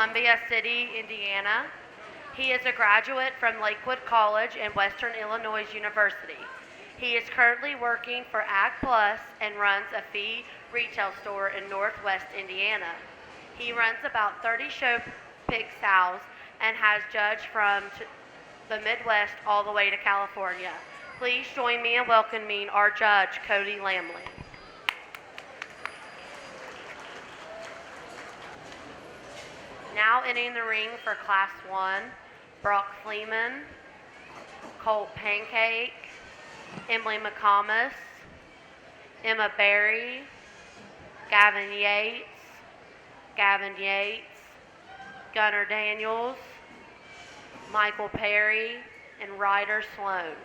Columbia City, Indiana. He is a graduate from Lakewood College and Western Illinois University. He is currently working for Ag Plus and runs a feed retail store in Northwest Indiana. He runs about 30 show pig sows and has judged from the Midwest all the way to California. Please join me in welcoming our judge, Cody Lamley. Now entering the ring for Class 1, Brock Fleeman, Colt Pancake, Emily McComas, Emma Berry, Gavin Yates, Gunnar Daniels, Michael Perry, and Ryder Sloan.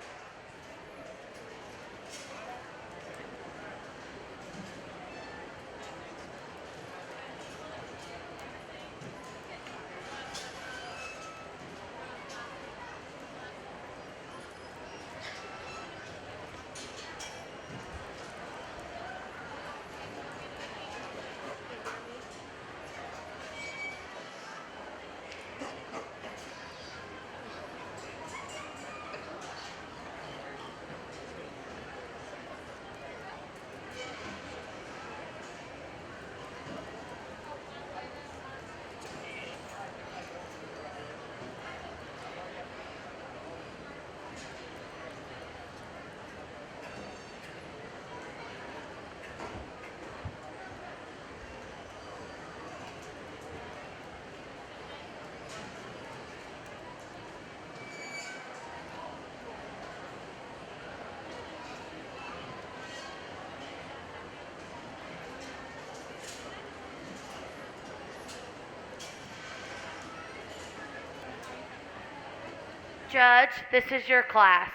Judge, this is your class.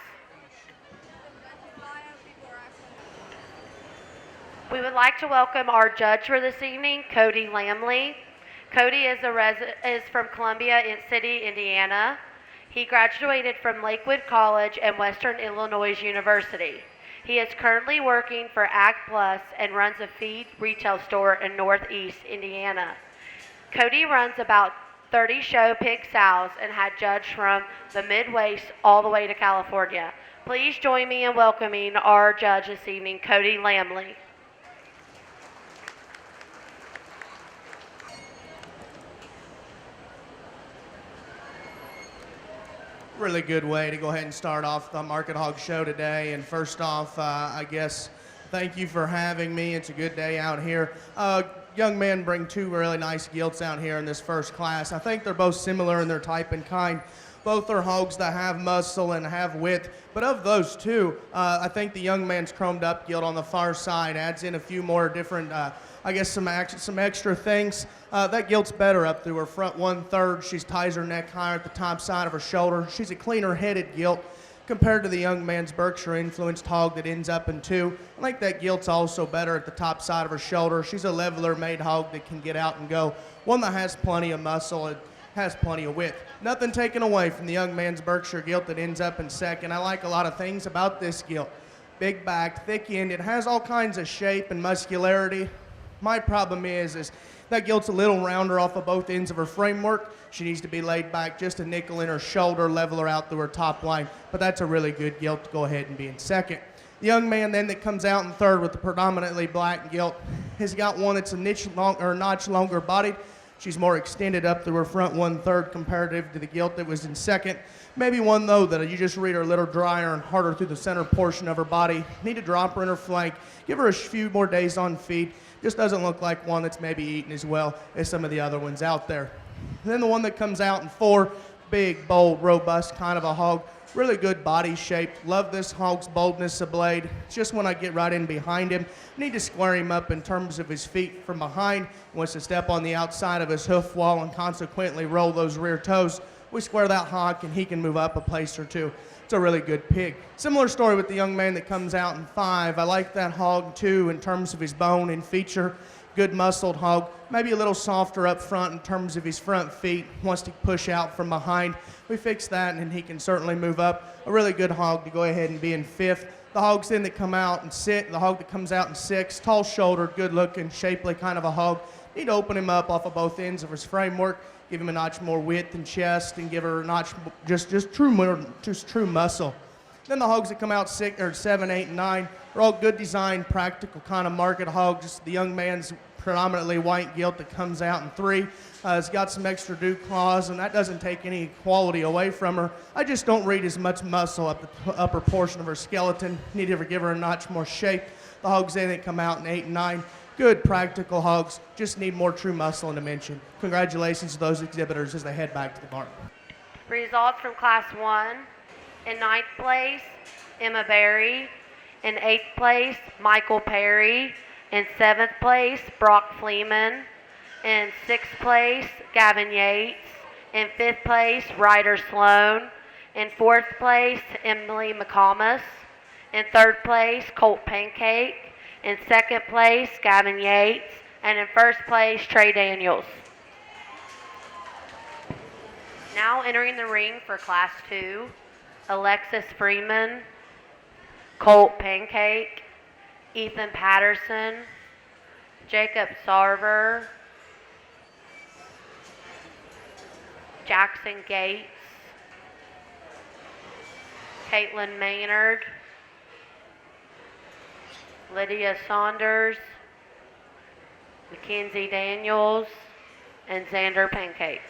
We would like to welcome our judge for this evening, Cody Lamley. Cody is from Columbia City, Indiana. He graduated from Lakewood College and Western Illinois University. He is currently working for Ag Plus and runs a feed retail store in Northeast Indiana. Cody runs about 30 show pig sows and had judged from the Midwest all the way to California. Please join me in welcoming our judge this evening, Cody Lamley. Really good way to go ahead and start off the Market Hog Show today. And first off, I guess, thank you for having me. It's a good day out here. Young men bring two really nice gilts out here in this first class. I think they're both similar in their type and kind. Both are hogs that have muscle and have width. But of those two, I think the young man's chromed up gilt on the far side adds in a few more different, I guess some extra things. That gilt's better up through her front 1/3. She ties her neck higher at the top side of her shoulder. She's a cleaner headed gilt compared to the young man's Berkshire influenced hog that ends up in 2. I think that gilt's also better at the top side of her shoulder. She's a leveler made hog that can get out and go. One that has plenty of muscle and has plenty of width. Nothing taken away from the young man's Berkshire gilt that ends up in 2nd. I like a lot of things about this gilt. Big back, thick end, it has all kinds of shape and muscularity. My problem is that gilt's a little rounder off of both ends of her framework. She needs to be laid back just a nickel in her shoulder, level her out through her top line. But that's a really good gilt to go ahead and be in 2nd. The young man then that comes out in 3rd with the predominantly black gilt has got one that's a notch longer bodied. She's more extended up through her front 1/3 comparative to the gilt that was in 2nd. Maybe one, though, that you just read her a little drier and harder through the center portion of her body. Need to drop her in her flank. Give her a few more days on feed. Just doesn't look like one that's maybe eaten as well as some of the other ones out there. And then the one that comes out in 4, big, bold, robust kind of a hog. Really good body shape. Love this hog's boldness of blade. It's just when I get right in behind him, need to square him up in terms of his feet from behind. He wants to step on the outside of his hoof wall and consequently roll those rear toes. We square that hog and he can move up a place or two. It's a really good pig. Similar story with the young man that comes out in 5. I like that hog too in terms of his bone and feature. Good muscled hog, maybe a little softer up front in terms of his front feet. Wants to push out from behind. We fix that and he can certainly move up. A really good hog to go ahead and be in 5th. The hogs then that come out and sit, the hog that comes out in 6, tall shouldered, good looking, shapely kind of a hog. Need to open him up off of both ends of his framework. give him a notch more width and chest, and give her a notch just true muscle. Then the hogs that come out 6 7, 8, and 9 are all good design, practical kind of market hogs. The young man's predominantly white gilt that comes out in 3. It's got some extra dew claws, and that doesn't take any quality away from her. I just don't read as much muscle up the upper portion of her skeleton. Need to give her a notch more shape. The hogs then that come out in 8 and 9, good practical hogs, just need more true muscle and dimension. Congratulations to those exhibitors as they head back to the barn. Results from Class 1. In 9th place, Emma Berry. In 8th place, Michael Perry. In 7th place, Brock Fleeman. In 6th place, Gavin Yates. In 5th place, Ryder Sloan. In 4th place, Emily McComas. In 3rd place, Colt Pancake. In 2nd place, Gavin Yates. And in 1st place, Trey Daniels. Now entering the ring for Class 2, Alexis Freeman, Colt Pancake, Ethan Patterson, Jacob Sarver, Jackson Gates, Caitlin Maynard, Lydia Saunders, Mackenzie Daniels, and Xander Pancake.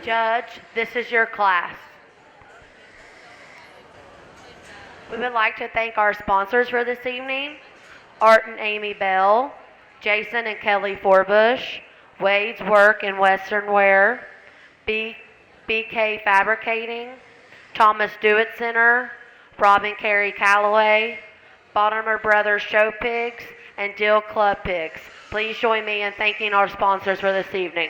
Judge, this is your class. We would like to thank our sponsors for this evening, Art and Amy Bell, Jason and Kelly Forbush, Wade's Work and Western Wear, BK Fabricating, Thomas Dewitt Center, Rob and Carrie Calloway, Bottomer Brothers Show Pigs, and Dill Club Pigs. Please join me in thanking our sponsors for this evening.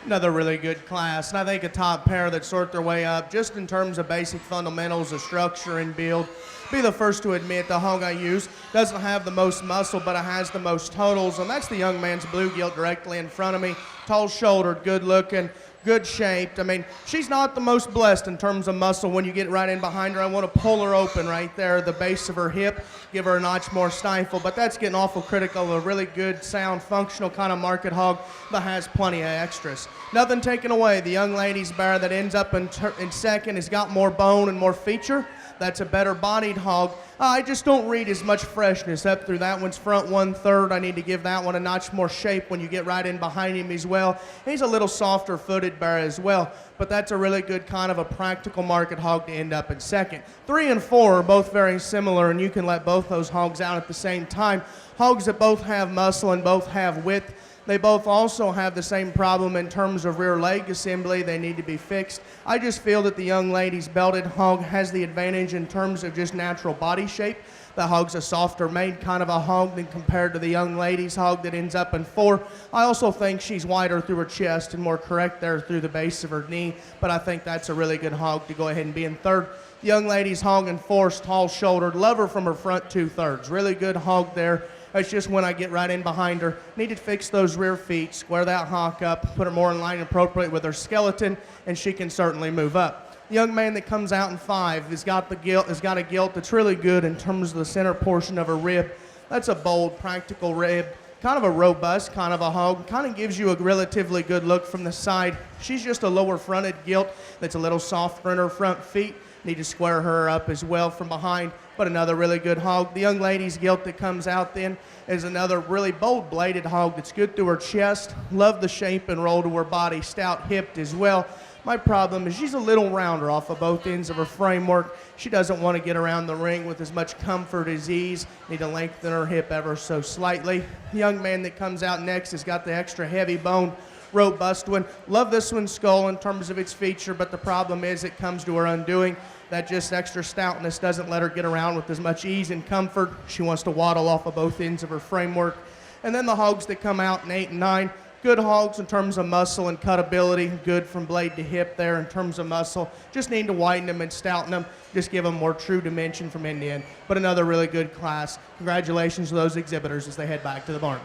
Another really good class, and I think a top pair that sort their way up just in terms of basic fundamentals of structure and build. Be the first to admit the hog I use doesn't have the most muscle, but it has the most totals, and that's the young man's blue gilt directly in front of me. Tall-shouldered, good-looking, good-shaped. I mean, she's not the most blessed in terms of muscle when you get right in behind her. I want to pull her open right there, the base of her hip, give her a notch more stifle, but that's getting awful critical of a really good, sound, functional kind of market hog that has plenty of extras. Nothing taken away. The young lady's bear that ends up in second has got more bone and more feature. That's a better bodied hog. I just don't read as much freshness up through that one's front 1/3. I need to give that one a notch more shape when you get right in behind him as well. He's a little softer footed bear as well, but that's a really good kind of a practical market hog to end up in second. 3 and 4 are both very similar, and you can let both those hogs out at the same time. Hogs that both have muscle and both have width. They both also have the same problem in terms of rear leg assembly. They need to be fixed. I just feel that the young lady's belted hog has the advantage in terms of just natural body shape. The hog's a softer made kind of a hog than compared to the young lady's hog that ends up in 4. I also think she's wider through her chest and more correct there through the base of her knee, but I think that's a really good hog to go ahead and be in 3rd. The young lady's hog in 4, tall-shouldered, love her from her front 2/3. Really good hog there. It's just when I get right in behind her, need to fix those rear feet, square that hock up, put her more in line appropriate with her skeleton, and she can certainly move up. The young man that comes out in 5 has got a gilt that's really good in terms of the center portion of her rib. That's a bold, practical rib, kind of a robust kind of a hog, kind of gives you a relatively good look from the side. She's just a lower fronted gilt that's a little softer in her front feet. Need to square her up as well from behind, but another really good hog. The young lady's gilt that comes out then is another really bold bladed hog that's good through her chest. Love the shape and roll to her body, stout hipped as well. My problem is she's a little rounder off of both ends of her framework. She doesn't want to get around the ring with as much comfort as ease. Need to lengthen her hip ever so slightly. The young man that comes out next has got the extra heavy bone, robust one. Love this one's skull in terms of its feature, but the problem is it comes to her undoing. That just extra stoutness doesn't let her get around with as much ease and comfort. She wants to waddle off of both ends of her framework. And then the hogs that come out in 8 and 9, good hogs in terms of muscle and cutability, good from blade to hip there in terms of muscle. Just need to widen them and stouten them, just give them more true dimension from end to end. But another really good class. Congratulations to those exhibitors as they head back to the barn.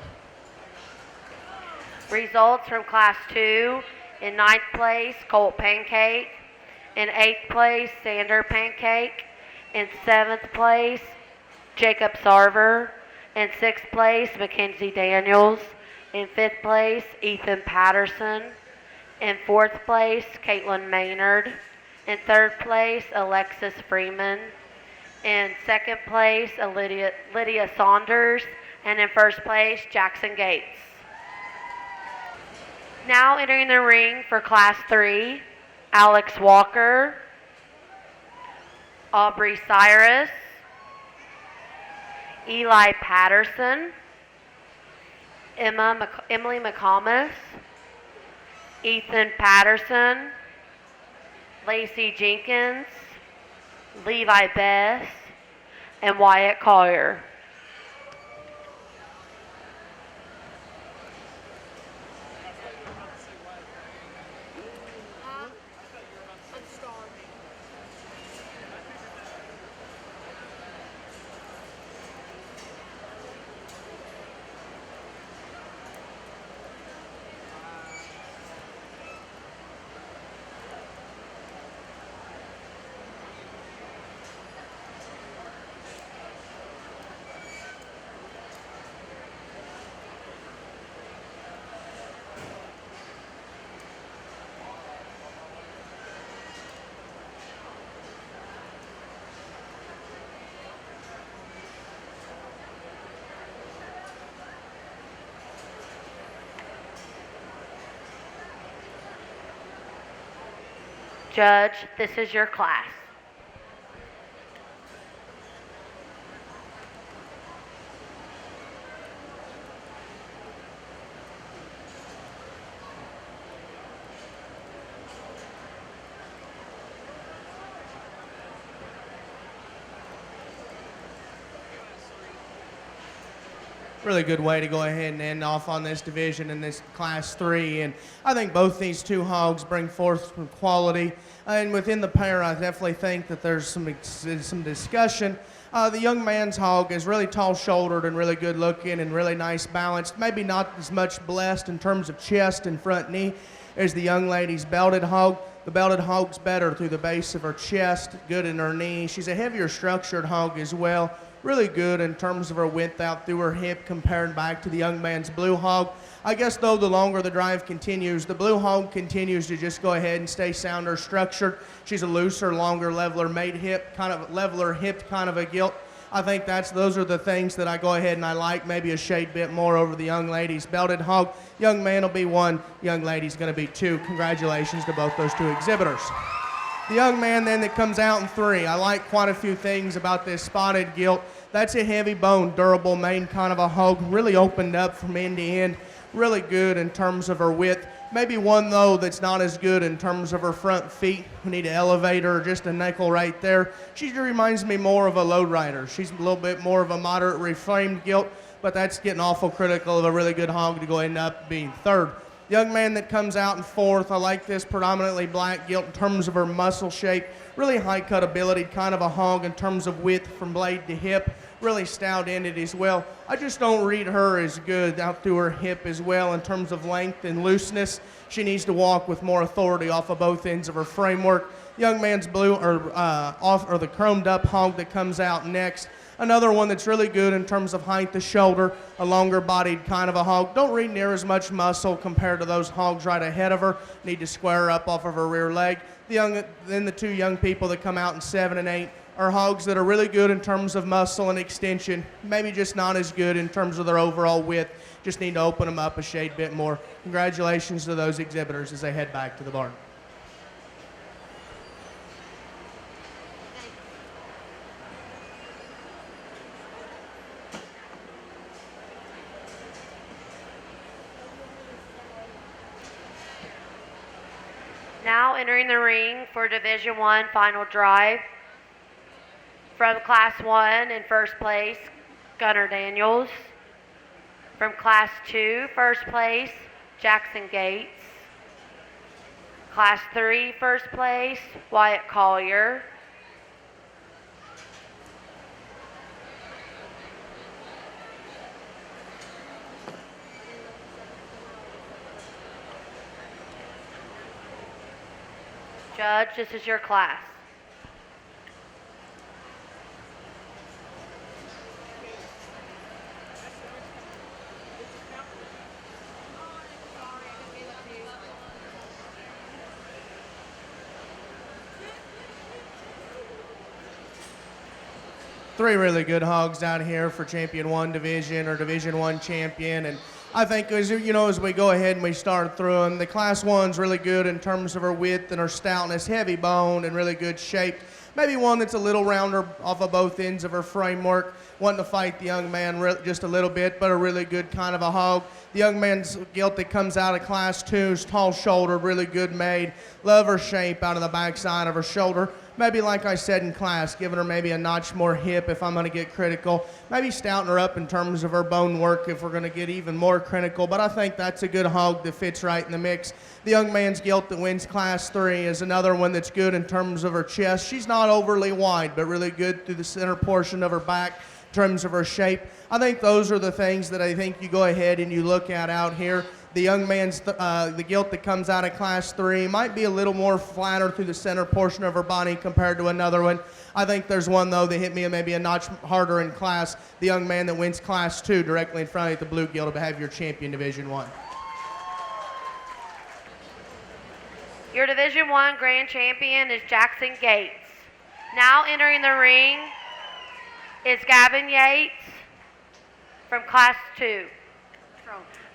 Results from Class 2. In 9th place, Colt Pancake. In 8th place, Sander Pancake. In 7th place, Jacob Sarver. In 6th place, Mackenzie Daniels. In 5th place, Ethan Patterson. In 4th place, Caitlin Maynard. In 3rd place, Alexis Freeman. In 2nd place, Lydia Saunders. And in 1st place, Jackson Gates. Now entering the ring for Class 3, Alex Walker, Aubrey Cyrus, Eli Patterson, Emily McComas, Ethan Patterson, Lacey Jenkins, Levi Bess, and Wyatt Collier. Judge, this is your class. Really good way to go ahead and end off on this division in this Class 3. And I think both these two hogs bring forth some quality. And within the pair, I definitely think that there's some discussion. The young man's hog is really tall-shouldered and really good looking and really nice balanced. Maybe not as much blessed in terms of chest and front knee as the young lady's belted hog. The belted hog's better through the base of her chest, good in her knee. She's a heavier structured hog as well. Really good in terms of her width out through her hip compared back to the young man's blue hog. I guess, though, the longer the drive continues, the blue hog continues to just go ahead and stay sounder structured. She's a looser, longer, leveler made hip, kind of leveler hipped kind of a gilt. I think those are the things that I go ahead and I like, maybe a shade bit more over the young lady's belted hog. Young man will be 1, young lady's going to be 2. Congratulations to both those two exhibitors. The young man then that comes out in 3, I like quite a few things about this spotted gilt. That's a heavy bone, durable mane kind of a hog, really opened up from end to end, really good in terms of her width. Maybe one, though, that's not as good in terms of her front feet. We need to elevate her just a nickel right there. She reminds me more of a load rider. She's a little bit more of a moderate reframed gilt, but that's getting awful critical of a really good hog to go end up being third. Young man that comes out in fourth, I like this predominantly black gilt in terms of her muscle shape. Really high cut ability, kind of a hog in terms of width from blade to hip. Really stout ended as well. I just don't read her as good out through her hip as well in terms of length and looseness. She needs to walk with more authority off of both ends of her framework. Young man's blue or the chromed up hog that comes out next. Another one that's really good in terms of height to shoulder, a longer bodied kind of a hog. Don't read near as much muscle compared to those hogs right ahead of her. Need to square her up off of her rear leg. Then the two young people that come out in 7 and 8 are hogs that are really good in terms of muscle and extension, maybe just not as good in terms of their overall width. Just need to open them up a shade bit more. Congratulations to those exhibitors as they head back to the barn. Now entering the ring for Division I final drive. From Class 1 in first place, Gunnar Daniels. From Class 2, first place, Jackson Gates. Class 3, first place, Wyatt Collier. Judge, this is your class. Three really good hogs out here for Champion 1 Division or Division 1 champion. And I think as we go ahead and we start through them, the Class 1's really good in terms of her width and her stoutness, heavy bone and really good shape. Maybe one that's a little rounder off of both ends of her framework, wanting to fight the young man just a little bit, but a really good kind of a hog. The young man's gilt that comes out of Class 2 is tall shouldered, really good made. Love her shape out of the backside of her shoulder. Maybe, like I said in class, giving her maybe a notch more hip if I'm going to get critical. Maybe stouting her up in terms of her bone work if we're going to get even more critical. But I think that's a good hog that fits right in the mix. The young man's gilt that wins Class 3 is another one that's good in terms of her chest. She's not overly wide, but really good through the center portion of her back in terms of her shape. I think those are the things that I think you go ahead and you look at out here. The young man's, the gilt that comes out of Class 3 might be a little more flatter through the center portion of her body compared to another one. I think there's one, though, that hit me maybe a notch harder in class. The young man that wins Class 2 directly in front of you, the blue gilt, will have your champion Division 1. Your Division I grand champion is Jackson Gates. Now entering the ring is Gavin Yates from Class 2.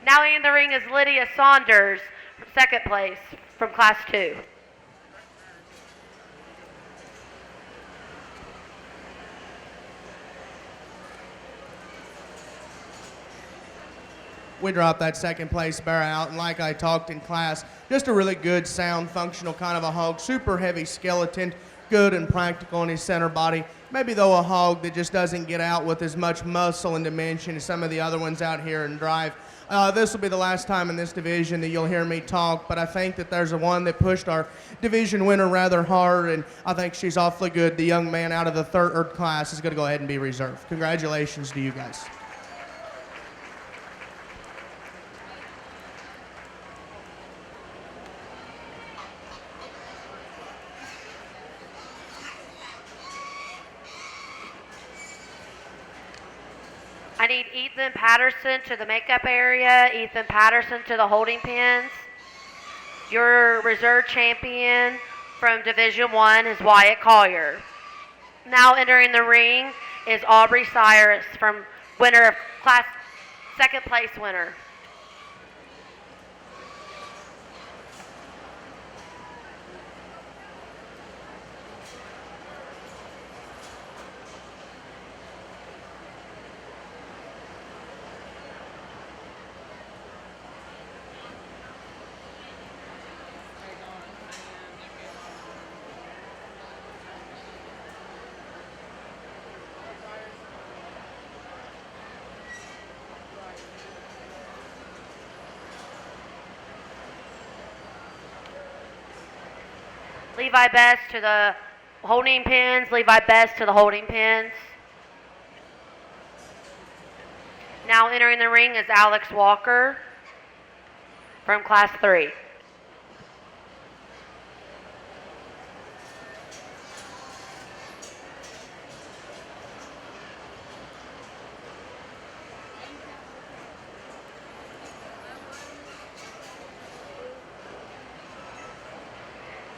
Now in the ring is Lydia Saunders, second place from Class 2. We dropped that second place bear out, and like I talked in class, just a really good, sound, functional kind of a hog. Super heavy skeleton, good and practical in his center body. Maybe, though, a hog that just doesn't get out with as much muscle and dimension as some of the other ones out here in drive. This will be the last time in this division that you'll hear me talk, but I think that there's a one that pushed our division winner rather hard, and I think she's awfully good. The young man out of the third class is going to go ahead and be reserved. Congratulations to you guys. I need Ethan Patterson to the makeup area, Ethan Patterson to the holding pins. Your reserve champion from Division I is Wyatt Collier. Now entering the ring is Aubrey Cyrus from winner of class, second place winner. Levi Best to the holding pins. Levi Best to the holding pins. Now entering the ring is Alex Walker from Class 3.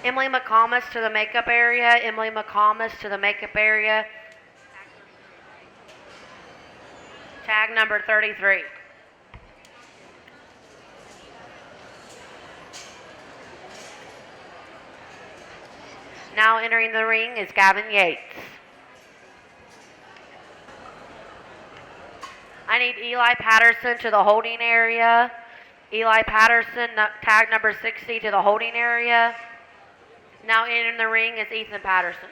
Emily McComas to the makeup area. Emily McComas to the makeup area. Tag number 33. Now entering the ring is Gavin Yates. I need Eli Patterson to the holding area. Eli Patterson, tag number 60 to the holding area. Now entering the ring is Ethan Patterson.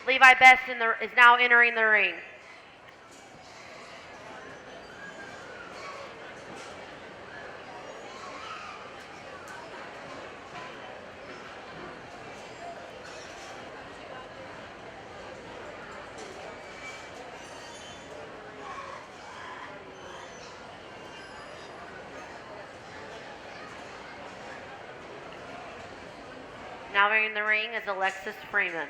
Levi Best is now entering the ring. Now entering the ring is Alexis Freeman.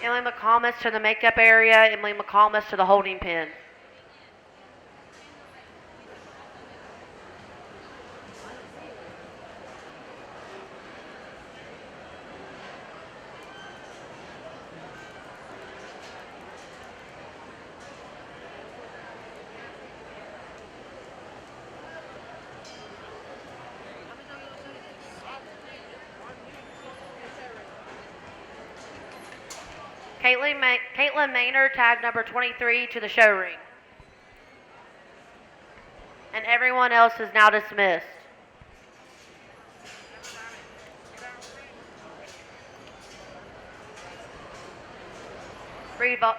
Emily McComas to the makeup area. Emily McComas to the holding pin. Caitlin Maynard, tag number 23 to the show ring. And everyone else is now dismissed.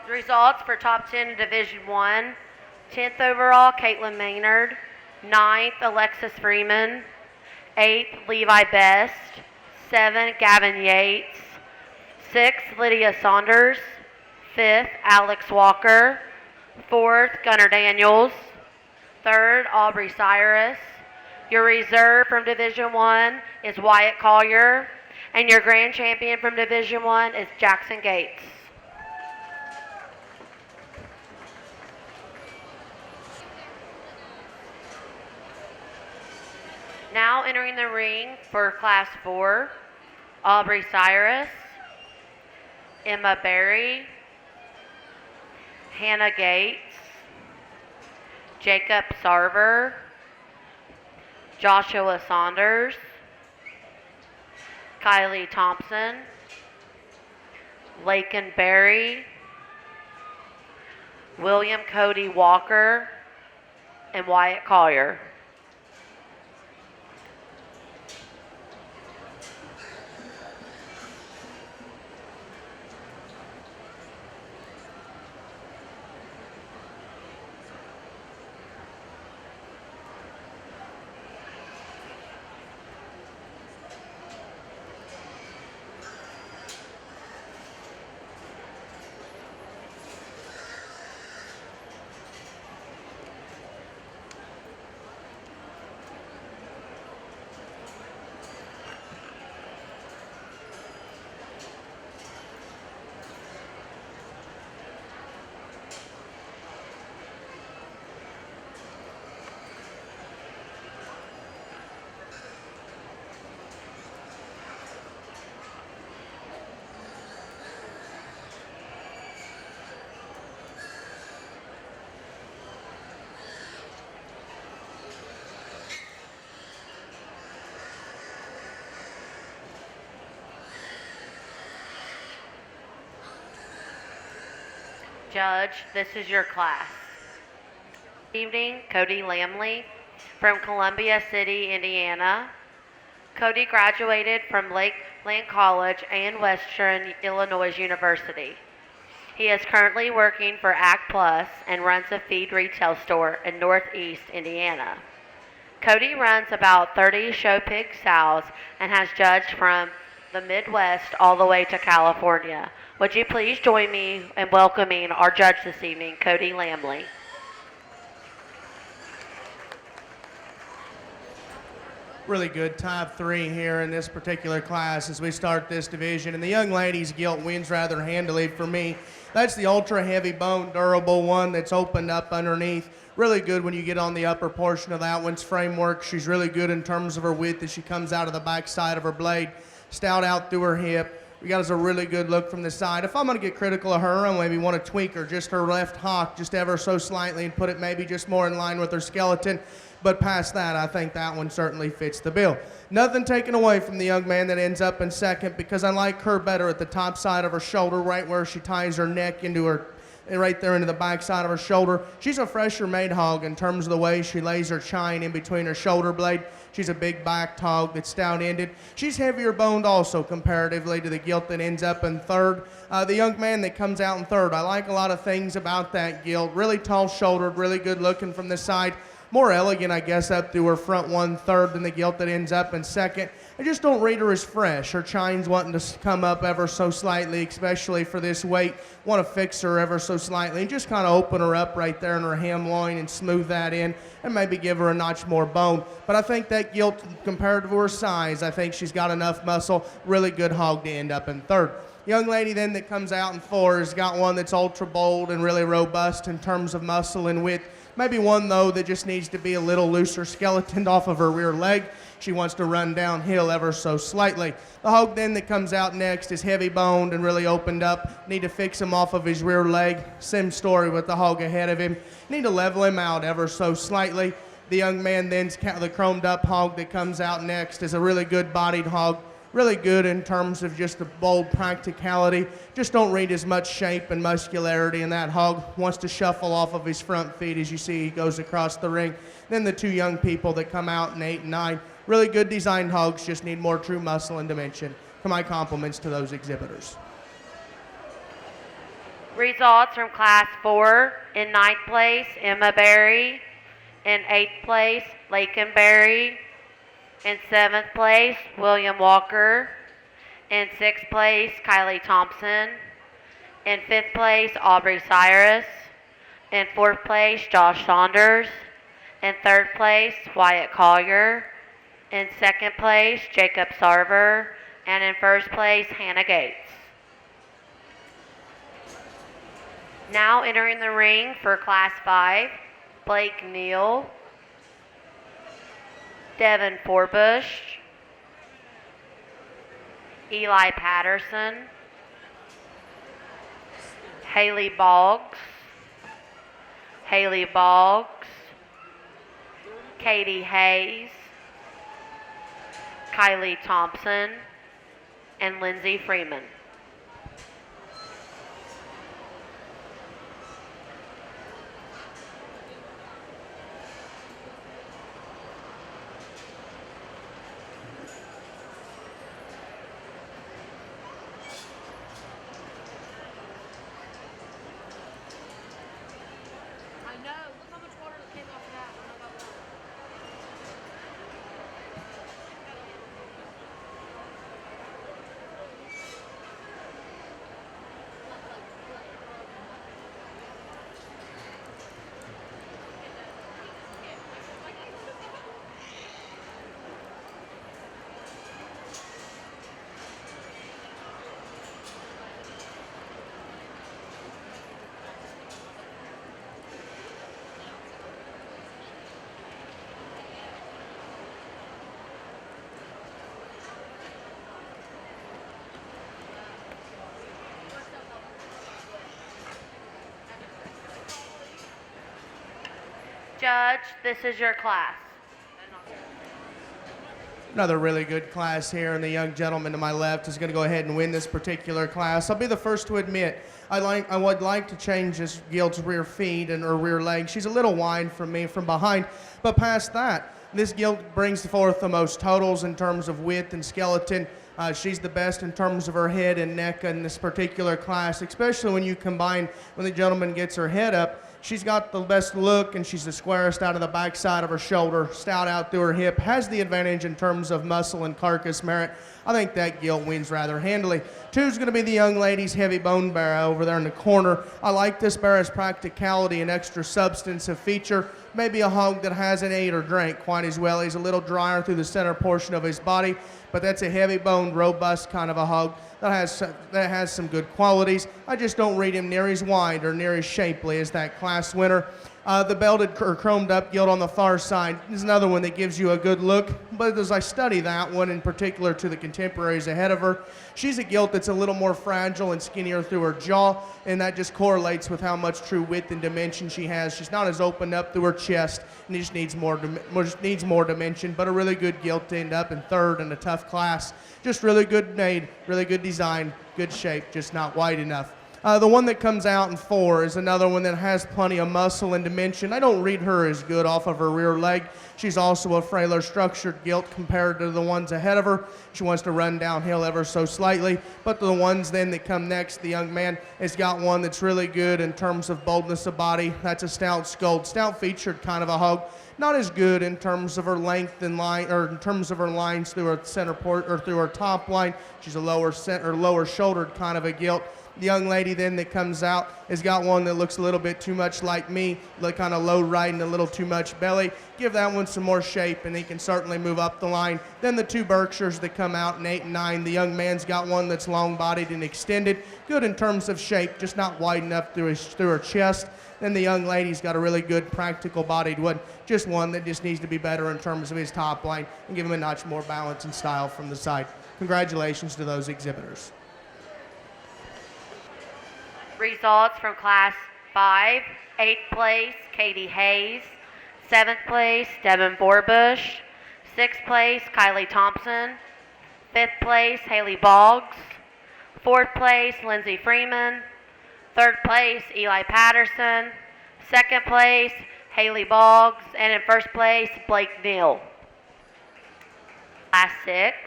Results for top 10 in Division 1. 10th overall, Caitlin Maynard. 9th, Alexis Freeman. 8th, Levi Best. 7th, Gavin Yates. 6th, Lydia Saunders. 5th, Alex Walker. 4th, Gunnar Daniels. 3rd, Aubrey Cyrus. Your reserve from Division 1 is Wyatt Collier. And your grand champion from Division 1 is Jackson Gates. Now entering the ring for Class 4, Aubrey Cyrus, Emma Berry, Hannah Gates, Jacob Sarver, Joshua Saunders, Kylie Thompson, Laken Berry, William Cody Walker, and Wyatt Collier. Judge, this is your class. Evening, Cody Lamley from Columbia City, Indiana. Cody graduated from Lakeland College and Western Illinois University. He is currently working for Act Plus and runs a feed retail store in Northeast Indiana. Cody runs about 30 show pig sows and has judged from the Midwest all the way to California. Would you please join me in welcoming our judge this evening, Cody Lamley? Really good top three here in this particular class as we start this division. And the young ladies' gilt wins rather handily for me. That's the ultra heavy bone durable one that's opened up underneath. Really good when you get on the upper portion of that one's framework. She's really good in terms of her width as she comes out of the back side of her blade. Stout out through her hip. We got us a really good look from the side. If I'm going to get critical of her, I maybe want to tweak her, just her left hock, just ever so slightly, and put it maybe just more in line with her skeleton. But past that, I think that one certainly fits the bill. Nothing taken away from the young man that ends up in second, because I like her better at the top side of her shoulder, right where she ties her neck into her, right there into the back side of her shoulder. She's a fresher made hog in terms of the way she lays her chine in between her shoulder blade. She's a big backed hog that's stout-ended. She's heavier boned also comparatively to the gilt that ends up in third. The young man that comes out in third, I like a lot of things about that gilt. Really tall-shouldered, really good looking from the side. More elegant, I guess, up through her front 1/3 than the gilt that ends up in second. I just don't read her as fresh. Her chine's wanting to come up ever so slightly, especially for this weight. Want to fix her ever so slightly and just kind of open her up right there in her hem loin and smooth that in and maybe give her a notch more bone. But I think that gilt, compared to her size, I think she's got enough muscle. Really good hog to end up in third. Young lady then that comes out in four has got one that's ultra bold and really robust in terms of muscle and width. Maybe one, though, that just needs to be a little looser skeletoned off of her rear leg. She wants to run downhill ever so slightly. The hog then that comes out next is heavy boned and really opened up. Need to fix him off of his rear leg. Same story with the hog ahead of him. Need to level him out ever so slightly. The young man then's the chromed up hog that comes out next is a really good bodied hog. Really good in terms of just the bold practicality. Just don't read as much shape and muscularity, and that hog wants to shuffle off of his front feet as you see he goes across the ring. Then the two young people that come out in 8 and 9. Really good designed hogs, just need more true muscle and dimension. My compliments to those exhibitors. Results from Class 4. In 9th place, Emma Berry. In 8th place, Lakin Berry. In 7th place, William Walker. In 6th place, Kylie Thompson. In 5th place, Aubrey Cyrus. In 4th place, Josh Saunders. In 3rd place, Wyatt Collier. In 2nd place, Jacob Sarver. And in 1st place, Hannah Gates. Now entering the ring for Class 5, Blake Neal. Devin Forbush, Eli Patterson, Haley Boggs, Katie Hayes, Kylie Thompson, and Lindsay Freeman. Judge, this is your class. Another really good class here, and the young gentleman to my left is going to go ahead and win this particular class. I'll be the first to admit I would like to change this gilt's rear feet and her rear leg. She's a little wide from me from behind, but past that, this gilt brings forth the most totals in terms of width and skeleton. She's the best in terms of her head and neck in this particular class, especially when you combine when the gentleman gets her head up. She's got the best look, and she's the squarest out of the back side of her shoulder, stout out through her hip, has the advantage in terms of muscle and carcass merit. I think that gilt wins rather handily. 2 is going to be the young lady's heavy bone bear over there in the corner. I like this bear's practicality and extra substantive feature. Maybe a hog that hasn't ate or drank quite as well. He's a little drier through the center portion of his body, but that's a heavy-boned, robust kind of a hog that has some good qualities. I just don't read him near as wide or near as shapely as that class winner. The belted or chromed up gilt on the far side is another one that gives you a good look, but as I study that one in particular to the contemporaries ahead of her, she's a gilt that's a little more fragile and skinnier through her jaw, and that just correlates with how much true width and dimension she has. She's not as opened up through her chest, and just needs more dimension, but a really good gilt to end up in third in a tough class. Just really good made, really good design, good shape, just not wide enough. The one that comes out in 4 is another one that has plenty of muscle and dimension. I don't read her as good off of her rear leg. She's also a frailer structured gilt compared to the ones ahead of her. She wants to run downhill ever so slightly. But the ones then that come next, the young man has got one that's really good in terms of boldness of body. That's a stout skulled, stout featured kind of a hog. Not as good in terms of her length and line, or in terms of her lines through her center port or through her top line. She's a lower shouldered kind of a gilt. The young lady then that comes out has got one that looks a little bit too much like me, kind of low riding, a little too much belly. Give that one some more shape, and he can certainly move up the line. Then the 2 Berkshires that come out in 8 and 9. The young man's got one that's long-bodied and extended, good in terms of shape, just not wide enough through her chest. Then the young lady's got a really good practical-bodied one, just one that just needs to be better in terms of his top line and give him a notch more balance and style from the side. Congratulations to those exhibitors. Results from Class 5. 8th place, Katie Hayes. 7th place, Devin Vorbush. 6th place, Kylie Thompson. 5th place, Haley Boggs. 4th place, Lindsay Freeman. 3rd place, Eli Patterson. 2nd place, Haley Boggs. And in 1st place, Blake Neal. Class 6,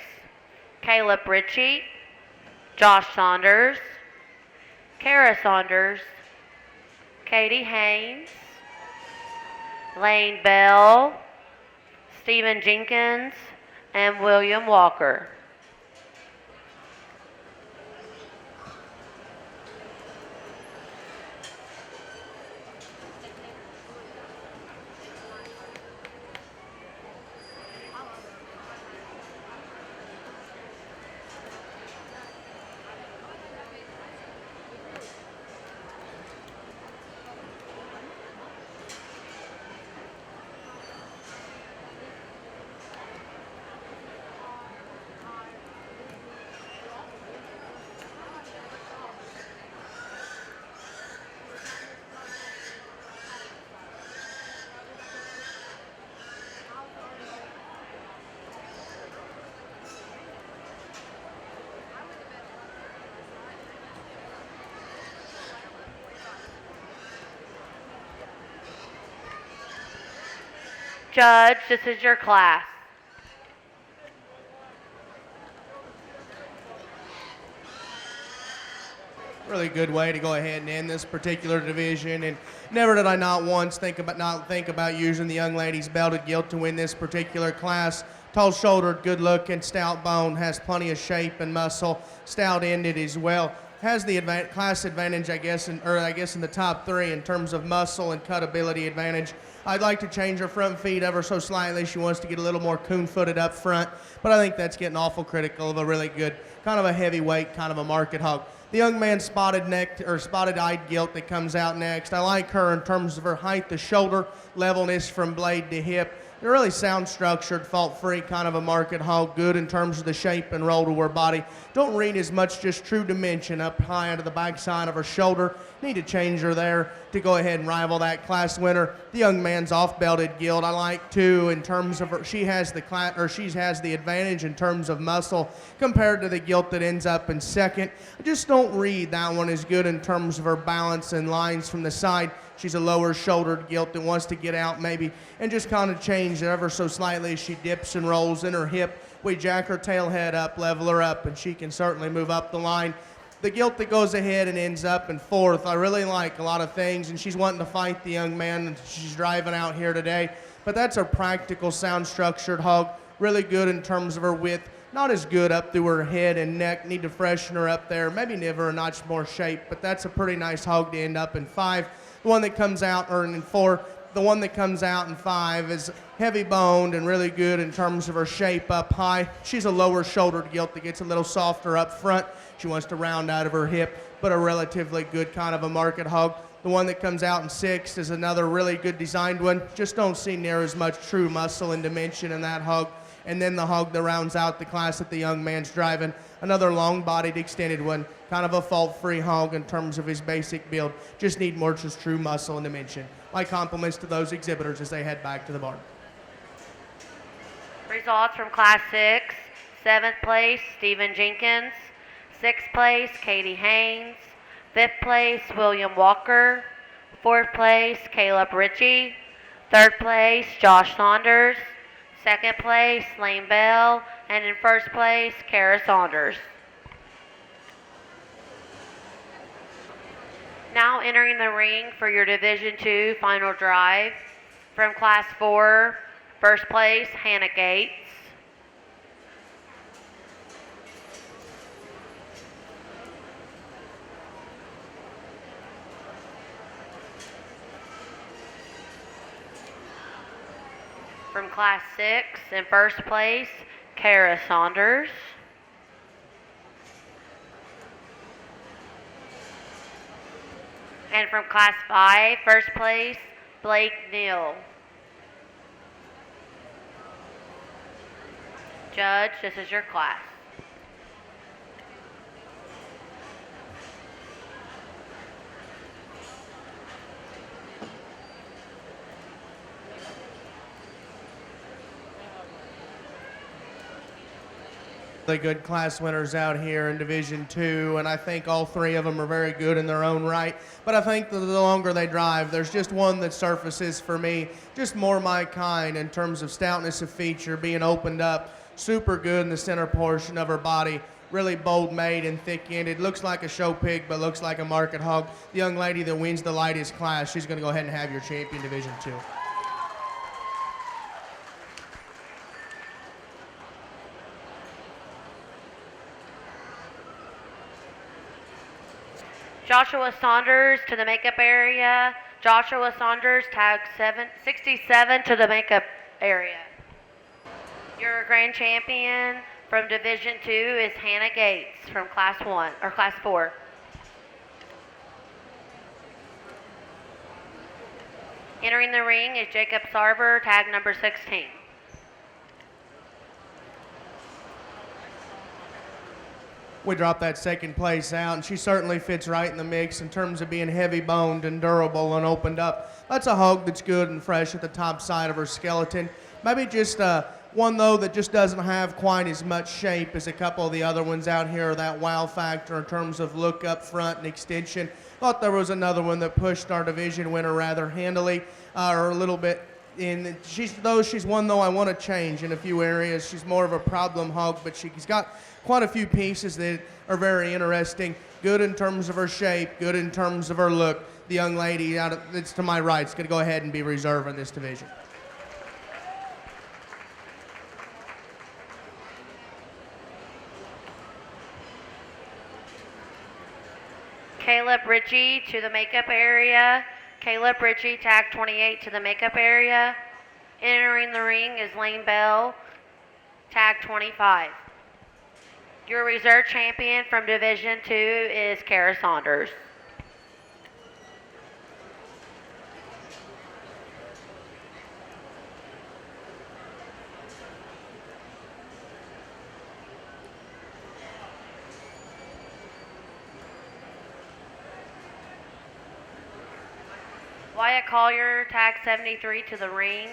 Caleb Ritchie. Josh Saunders. Kara Saunders, Katie Haynes, Lane Bell, Stephen Jenkins, and William Walker. Judge, this is your class. Really good way to go ahead and end this particular division, and never did I not once think about using the young lady's belted gilt to win this particular class. Tall shouldered, good looking, stout bone, has plenty of shape and muscle, stout ended as well. Has the class advantage, I guess in the top 3 in terms of muscle and cutability advantage. I'd like to change her front feet ever so slightly. She wants to get a little more coon-footed up front, but I think that's getting awful critical of a really good, kind of a heavyweight, kind of a market hog. The young man's spotted-eyed gilt that comes out next. I like her in terms of her height, the shoulder levelness from blade to hip. They're really sound structured, fault-free, kind of a market hog, good in terms of the shape and roll to her body. Don't read as much just true dimension up high onto the backside of her shoulder. Need to change her there to go ahead and rival that class winner. The young man's off-belted gilt I like too in terms of her. She has the advantage in terms of muscle compared to the gilt that ends up in second. I just don't read that one as good in terms of her balance and lines from the side. She's a lower shouldered gilt that wants to get out maybe and just kind of change it ever so slightly as she dips and rolls in her hip. We jack her tail head up, level her up, and she can certainly move up the line. The gilt that goes ahead and ends up in fourth, I really like a lot of things, and she's wanting to fight the young man, and she's driving out here today. But that's a practical, sound-structured hog, really good in terms of her width. Not as good up through her head and neck. Need to freshen her up there, maybe give her a notch more shape, but that's a pretty nice hog to end up in five. The one that comes out, or in four, the one that comes out in five is heavy boned and really good in terms of her shape up high. She's a lower shouldered gilt that gets a little softer up front. She wants to round out of her hip, but a relatively good kind of a market hog. The one that comes out in sixth is another really good designed one. Just don't see near as much true muscle and dimension in that hog. And then the hog that rounds out the class that the young man's driving, another long-bodied extended one, kind of a fault-free hog in terms of his basic build. Just need more just true muscle and dimension. My compliments to those exhibitors as they head back to the barn. Results from Class 6. 7th place, Stephen Jenkins. 6th place, Katie Haynes. 5th place, William Walker. 4th place, Caleb Ritchie. 3rd place, Josh Saunders. 2nd place, Lane Bell. And in 1st place, Kara Saunders. Now entering the ring for your Division II final drive. From Class 4, 1st place, Hannah Gates. From Class 6, in 1st place, Kara Saunders. And from Class 5, 1st place, Blake Neal. Judge, this is your class. Good class winners out here in Division II, and I think all three of them are very good in their own right. But I think the longer they drive, there's just one that surfaces for me, just more my kind in terms of stoutness of feature, being opened up, super good in the center portion of her body, really bold made and thick-ended. Looks like a show pig, but looks like a market hog. The young lady that wins the lightest class, she's going to go ahead and have your champion Division II. Joshua Saunders to the makeup area. Joshua Saunders, tag 67 to the makeup area. Your grand champion from Division II is Hannah Gates from Class 1 or Class 4. Entering the ring is Jacob Sarver, tag number 16. We drop that second place out, and she certainly fits right in the mix in terms of being heavy boned and durable and opened up. That's a hog that's good and fresh at the top side of her skeleton. Maybe just one though that just doesn't have quite as much shape as a couple of the other ones out here, or that wow factor in terms of look up front and extension. Thought there was another one that pushed our division winner rather handily, or a little bit. And she's one though I want to change in a few areas. She's more of a problem hog, but she's got quite a few pieces that are very interesting. Good in terms of her shape, good in terms of her look. The young lady that's to my right is going to go ahead and be reserve in this division. Caleb Ritchie to the makeup area. Caleb Ritchie, tag 28 to the makeup area. Entering the ring is Lane Bell, tag 25. Your reserve champion from Division II is Kara Saunders. Wyatt Collier, tag 73 to the ring.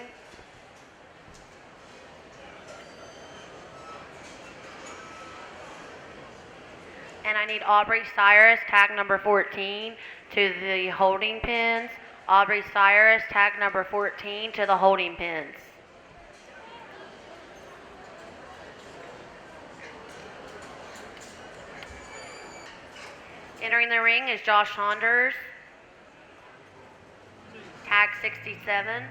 And I need Aubrey Cyrus, tag number 14, to the holding pins. Aubrey Cyrus, tag number 14, to the holding pins. Entering the ring is Josh Saunders, tag 67.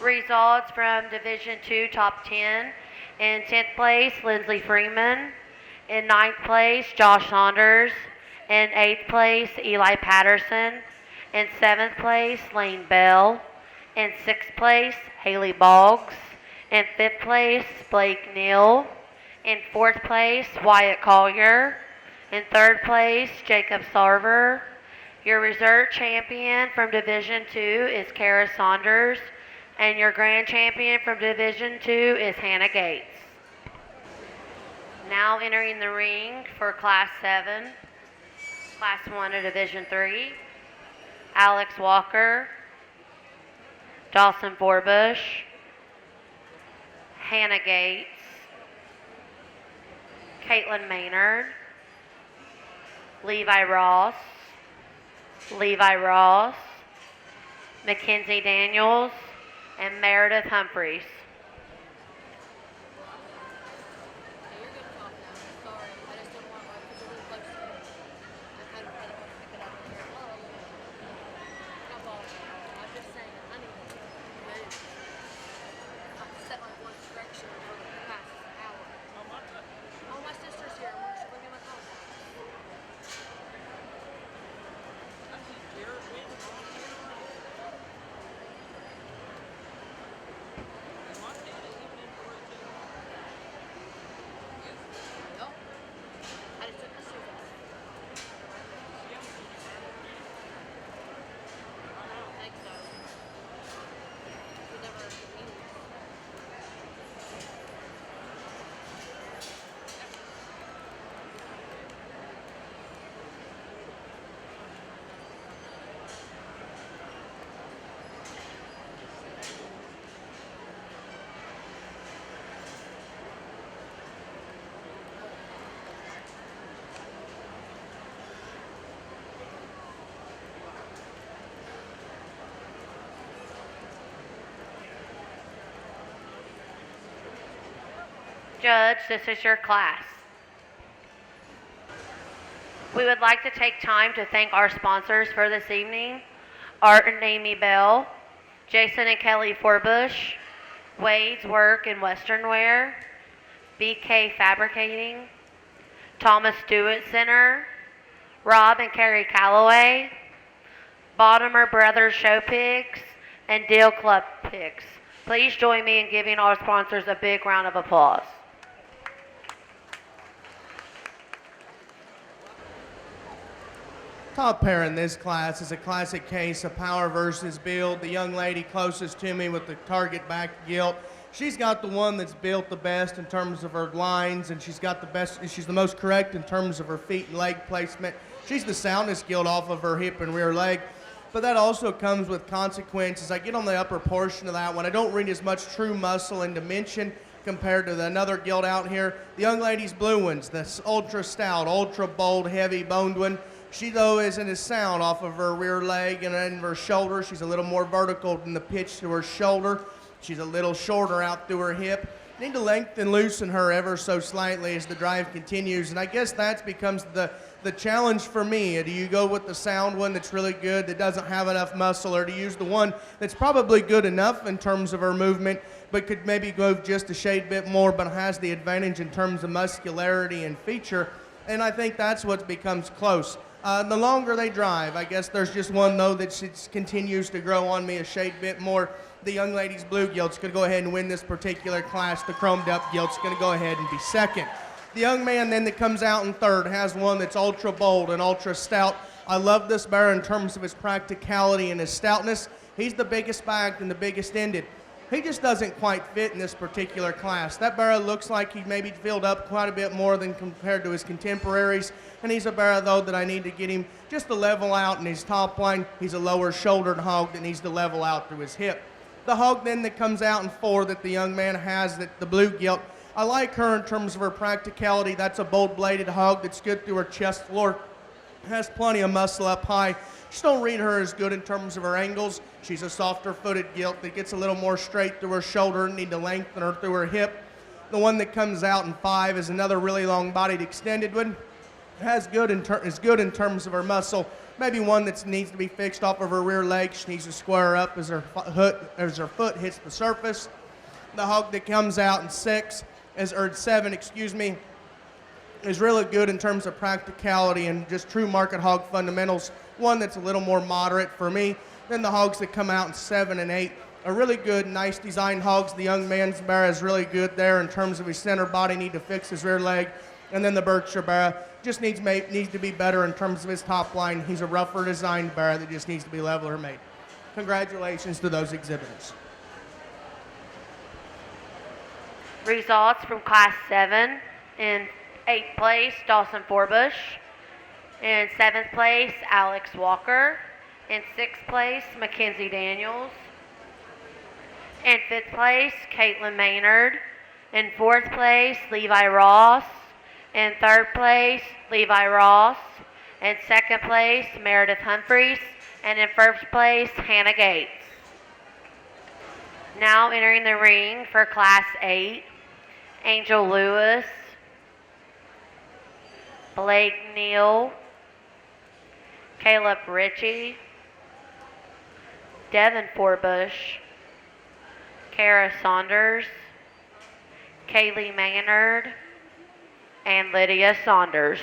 Results from Division II Top 10. In 10th place, Lindsley Freeman. In 9th place, Josh Saunders. In 8th place, Eli Patterson. In 7th place, Lane Bell. In 6th place, Haley Boggs. In 5th place, Blake Neal. In 4th place, Wyatt Collier. In 3rd place, Jacob Sarver. Your reserve champion from Division II is Kara Saunders. And your grand champion from Division II is Hannah Gates. Now entering the ring for Class 7, Class 1 of Division III, Alex Walker, Dawson Forbush, Hannah Gates, Caitlin Maynard, Levi Ross, Mackenzie Daniels, and Meredith Humphreys. Judge, this is your class. We would like to take time to thank our sponsors for this evening, Art and Amy Bell, Jason and Kelly Forbush, Wade's Work in Western Wear, BK Fabricating, Thomas Stewart Center, Rob and Carrie Calloway, Baltimore Brothers Show Pigs, and Deal Club Pigs. Please join me in giving our sponsors a big round of applause. Top pair in this class is a classic case of power versus build. The young lady closest to me with the target back gilt, she's got the one that's built the best in terms of her lines, and she's the most correct in terms of her feet and leg placement. She's the soundest gilt off of her hip and rear leg. But that also comes with consequences. I get on the upper portion of that one. I don't read as much true muscle and dimension compared to another gilt out here. The young lady's blue ones, this ultra stout, ultra bold, heavy boned one. She, though, isn't as sound off of her rear leg and in her shoulder. She's a little more vertical in the pitch to her shoulder. She's a little shorter out through her hip. Need to lengthen and loosen her ever so slightly as the drive continues. And I guess that becomes the challenge for me. Do you go with the sound one that's really good, that doesn't have enough muscle, or do you use the one that's probably good enough in terms of her movement, but could maybe go just a shade bit more, but has the advantage in terms of muscularity and feature? And I think that's what becomes close. The longer they drive, I guess there's just one, though, that continues to grow on me a shade bit more. The young lady's blue gilt's going to go ahead and win this particular class. The chromed up gilt's going to go ahead and be second. The young man then that comes out in third has one that's ultra bold and ultra stout. I love this bear in terms of his practicality and his stoutness. He's the biggest backed and the biggest ended. He just doesn't quite fit in this particular class. That barrow looks like he maybe filled up quite a bit more than compared to his contemporaries, and he's a barrow, though, that I need to get him just to level out in his top line. He's a lower shouldered hog that needs to level out through his hip. The hog then that comes out in four that the young man has, that the blue gilt, I like her in terms of her practicality. That's a bold bladed hog that's good through her chest floor, has plenty of muscle up high. Just don't read her as good in terms of her angles. She's a softer footed gilt that gets a little more straight through her shoulder and need to lengthen her through her hip. The one that comes out in five is another really long bodied extended one. Is good in terms of her muscle. Maybe one that needs to be fixed off of her rear leg. She needs to square up as her foot hits the surface. The hog that comes out in seven, is really good in terms of practicality and just true market hog fundamentals. One that's a little more moderate for me. Then the hogs that come out in 7 and 8 are really good, nice design hogs. The young man's barrow is really good there in terms of his center body, need to fix his rear leg. And then the Berkshire barrow just needs to be better in terms of his top line. He's a rougher designed barrow that just needs to be leveler made. Congratulations to those exhibitors. Results from Class 7. In 8th place, Dawson Forbush. In 7th place, Alex Walker. In 6th place, Mackenzie Daniels. In 5th place, Caitlin Maynard. In 4th place, Levi Ross. In 3rd place, Levi Ross. In 2nd place, Meredith Humphreys. And in 1st place, Hannah Gates. Now entering the ring for Class 8, Angel Lewis, Blake Neal, Caleb Ritchie, Devin Forbush, Kara Saunders, Kaylee Maynard, and Lydia Saunders.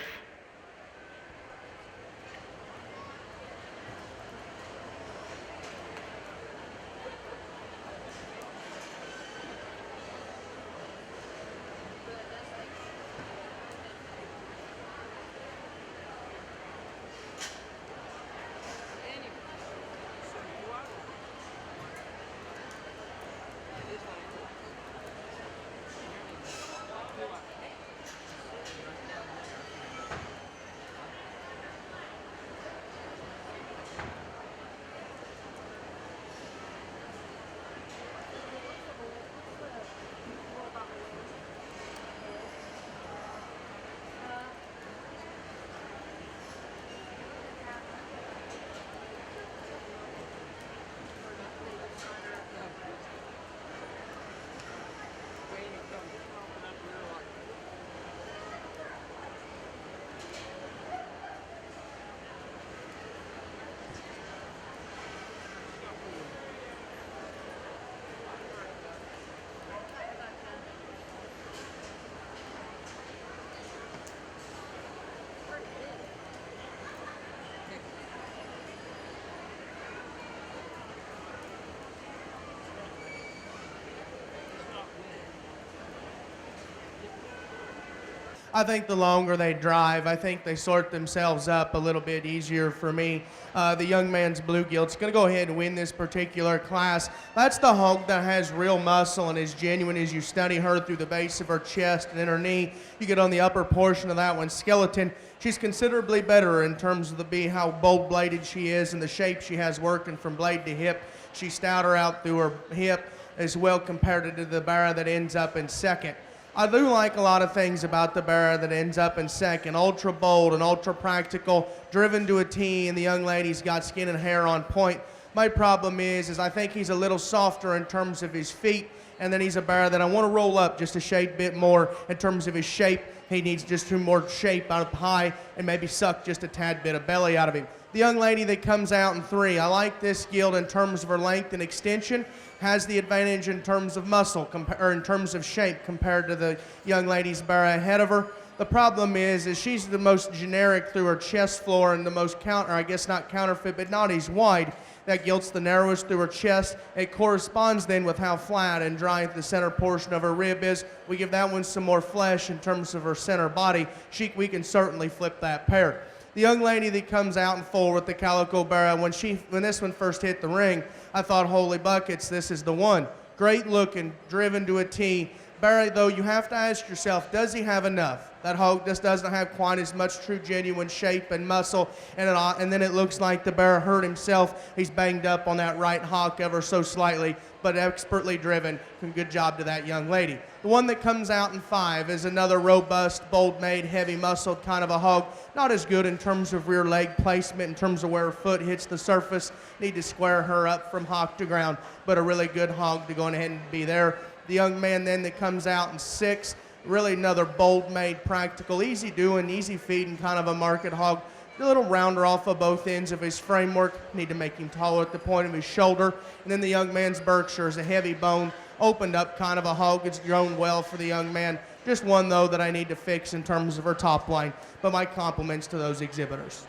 I think the longer they drive, I think they sort themselves up a little bit easier for me. The young man's bluegilt's going to go ahead and win this particular class. That's the hog that has real muscle and is genuine as you study her through the base of her chest and in her knee. You get on the upper portion of that one, skeleton. She's considerably better in terms of how bold-bladed she is and the shape she has working from blade to hip. She's stouter out through her hip as well compared to the barra that ends up in second. I do like a lot of things about the barra that ends up in second. Ultra bold and ultra practical, driven to a T, and the young lady's got skin and hair on point. My problem is I think he's a little softer in terms of his feet, and then he's a barra that I want to roll up just a shade bit more in terms of his shape. He needs just some more shape out of high and maybe suck just a tad bit of belly out of him. The young lady that comes out in 3, I like this gilt in terms of her length and extension. Has the advantage in terms of muscle or in terms of shape compared to the young lady's barra ahead of her. The problem is she's the most generic through her chest floor and the most not counterfeit, but not as wide. That gilt's the narrowest through her chest. It corresponds then with how flat and dry the center portion of her rib is. We give that one some more flesh in terms of her center body. We can certainly flip that pair. The young lady that comes out in 4 with the calico barra, when this one first hit the ring, I thought, holy buckets, this is the one. Great looking, driven to a T. Barra, though, you have to ask yourself, does he have enough? That hog just doesn't have quite as much true, genuine shape and muscle, and then it looks like the barra hurt himself. He's banged up on that right hock ever so slightly, but expertly driven. Good job to that young lady. The one that comes out in 5 is another robust, bold-made, heavy-muscled kind of a hog. Not as good in terms of rear leg placement, in terms of where her foot hits the surface. Need to square her up from hock to ground, but a really good hog to go ahead and be there. The young man then that comes out in 6, really another bold-made, practical, easy-doing, easy-feeding kind of a market hog. A little rounder off of both ends of his framework. Need to make him taller at the point of his shoulder. And then the young man's Berkshire is a heavy bone, opened up kind of a hog. It's grown well for the young man. Just one, though, that I need to fix in terms of her top line. But my compliments to those exhibitors.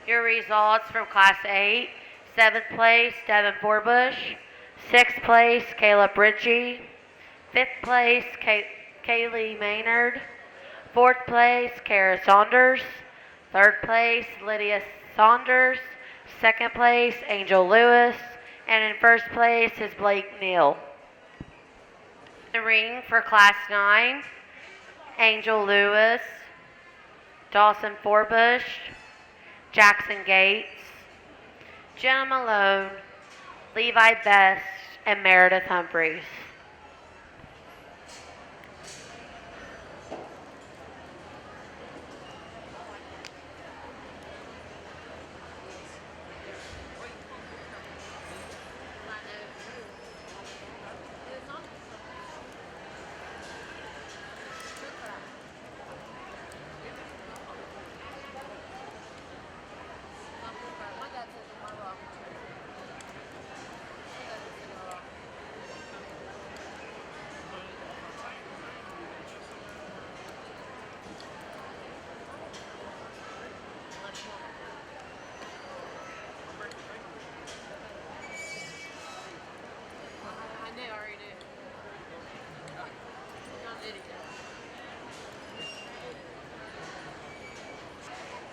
Your results from Class 8, 7th place, Devin Forbush. 6th place, Caleb Ritchie. 5th place, Kaylee Maynard. 4th place, Kara Saunders. 3rd place, Lydia Saunders. 2nd place, Angel Lewis. And in 1st place is Blake Neal. The ring for Class 9, Angel Lewis, Dawson Forbush, Jackson Gates, Jenna Malone, Levi Best, and Meredith Humphreys.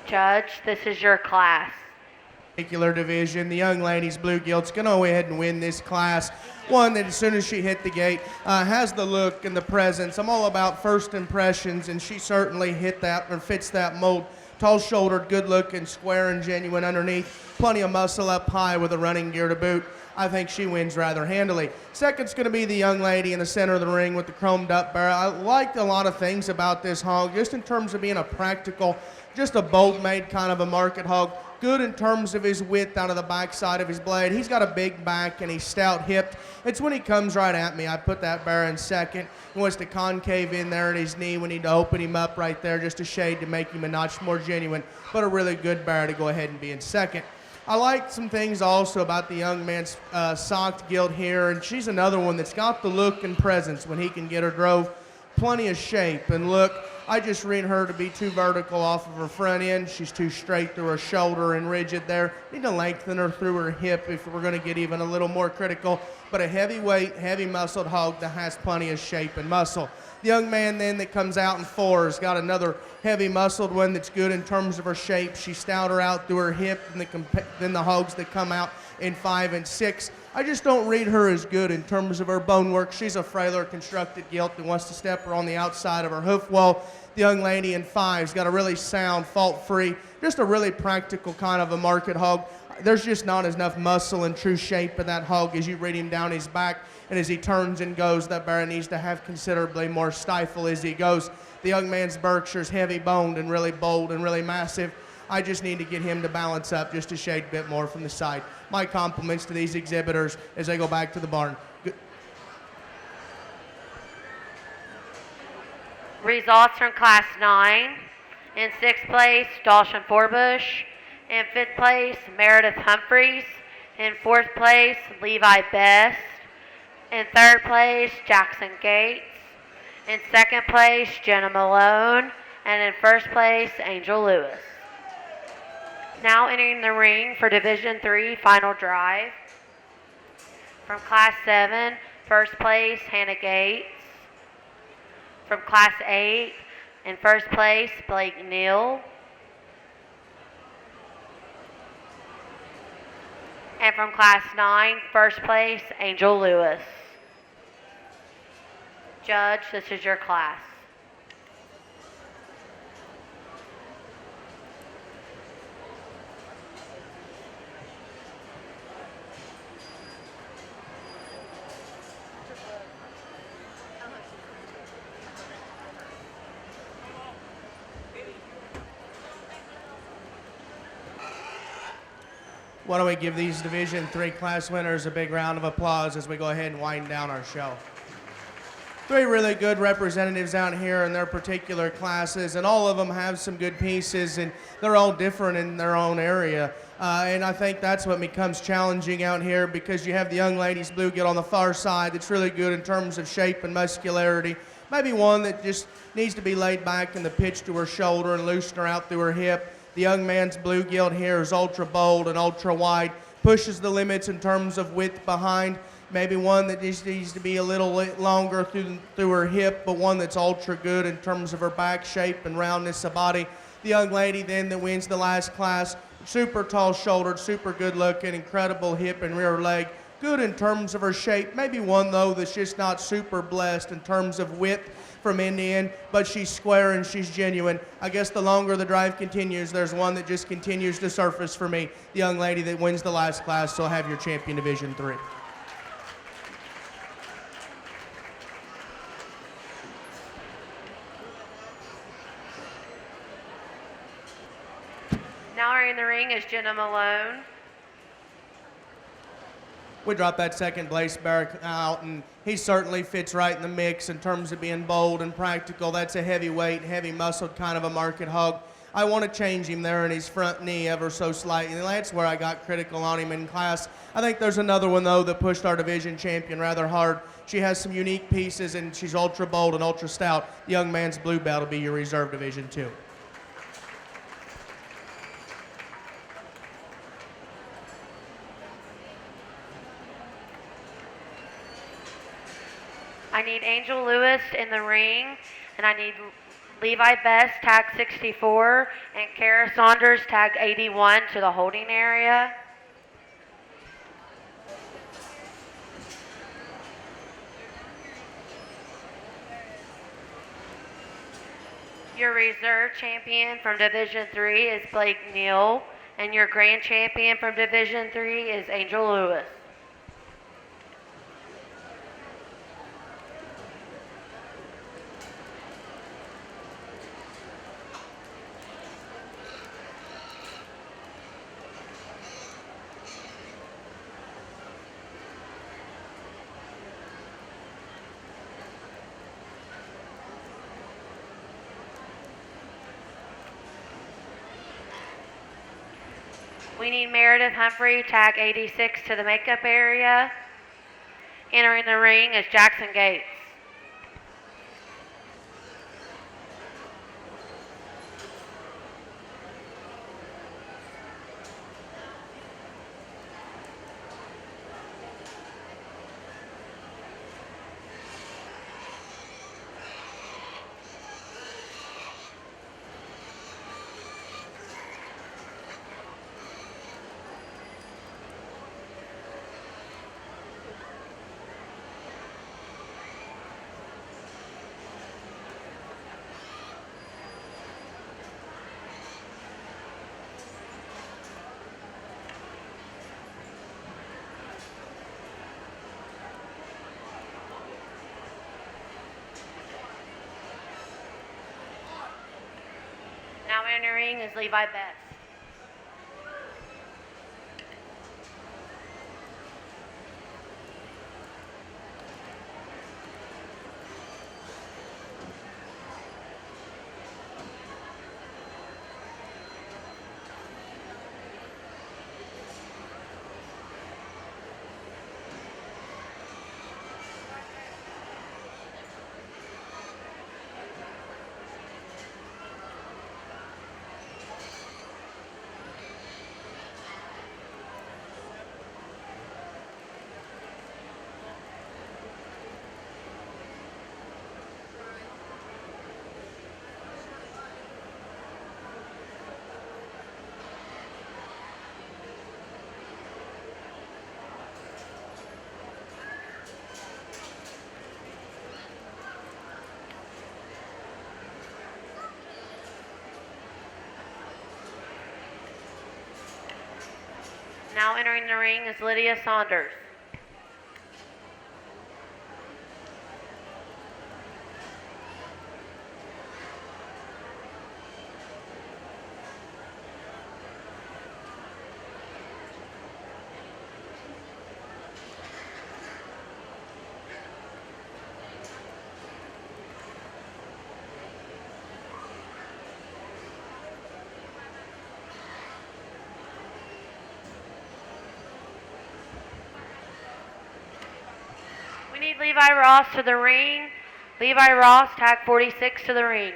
Judge, this is your class. Particular division, the young lady's bluegilt's going to go ahead and win this class. One that as soon as she hit the gate has the look and the presence. I'm all about first impressions, and she certainly hit that or fits that mold. Tall-shouldered, good-looking, square and genuine underneath. Plenty of muscle up high with a running gear to boot. I think she wins rather handily. Second's going to be the young lady in the center of the ring with the chromed up barrel. I liked a lot of things about this hog, just in terms of being a practical, just a bold-made kind of a market hog. Good in terms of his width out of the backside of his blade. He's got a big back and he's stout-hipped. It's when he comes right at me. I put that barrel in second. He wants to concave in there at his knee. We need to open him up right there just a shade to make him a notch more genuine, but a really good barrel to go ahead and be in second. I like some things also about the young man's socked gilt here, and she's another one that's got the look and presence when he can get her drove. Plenty of shape and look. I just read her to be too vertical off of her front end. She's too straight through her shoulder and rigid there. Need to lengthen her through her hip if we're going to get even a little more critical. But a heavyweight, heavy muscled hog that has plenty of shape and muscle. The young man then that comes out in 4 has got another heavy muscled one that's good in terms of her shape. She's stouter out through her hip than the hogs that come out in 5 and 6. I just don't read her as good in terms of her bone work. She's a frailer constructed gilt that wants to step her on the outside of her hoof wall. The young lady in 5's got a really sound, fault-free, just a really practical kind of a market hog. There's just not enough muscle and true shape in that hog as you read him down his back. And as he turns and goes, that bear needs to have considerably more stifle as he goes. The young man's Berkshire's heavy boned and really bold and really massive. I just need to get him to balance up just a shade bit more from the side. My compliments to these exhibitors as they go back to the barn. Results from Class 9. In 6th place, Dawson Forbush. In 5th place, Meredith Humphreys. In 4th place, Levi Best. In 3rd place, Jackson Gates. In 2nd place, Jenna Malone. And in 1st place, Angel Lewis. Now entering the ring for Division 3 Final Drive. From Class 7, 1st place, Hannah Gates. From Class 8, in 1st place, Blake Neal. And from Class 9, 1st place, Angel Lewis. Judge, this is your class. Why don't we give these Division 3 class winners a big round of applause as we go ahead and wind down our show. 3 really good representatives out here in their particular classes, and all of them have some good pieces, and they're all different in their own area. And I think that's what becomes challenging out here, because you have the young ladies bluegill on the far side that's really good in terms of shape and muscularity. Maybe one that just needs to be laid back in the pitch to her shoulder and loosen her out through her hip. The young man's bluegill here is ultra bold and ultra wide, pushes the limits in terms of width behind. Maybe one that just needs to be a little longer through her hip, but one that's ultra good in terms of her back shape and roundness of body. The young lady then that wins the last class, super tall shouldered, super good looking, incredible hip and rear leg. Good in terms of her shape. Maybe one though that's just not super blessed in terms of width from end to end, but she's square and she's genuine. I guess the longer the drive continues, there's one that just continues to surface for me. The young lady that wins the last class, so I'll have your champion Division 3. Now in the ring is Jenna Malone. We dropped that second place bear out, and he certainly fits right in the mix in terms of being bold and practical. That's a heavyweight, heavy muscled kind of a market hog. I want to change him there in his front knee ever so slightly. And that's where I got critical on him in class. I think there's another one, though, that pushed our division champion rather hard. She has some unique pieces, and she's ultra bold and ultra stout. The young man's blue belt will be your reserve Division 2. I need Angel Lewis in the ring, and I need Levi Best, tag 64, and Kara Saunders, tag 81, to the holding area. Your reserve champion from Division 3 is Blake Neal, and your grand champion from Division 3 is Angel Lewis. We need Meredith Humphrey, tag 86, to the makeup area. Entering the ring is Jackson Gates. entering is Levi Betts. Now entering the ring is Lydia Saunders. We need Levi Ross to the ring. Levi Ross, tag 46 to the ring.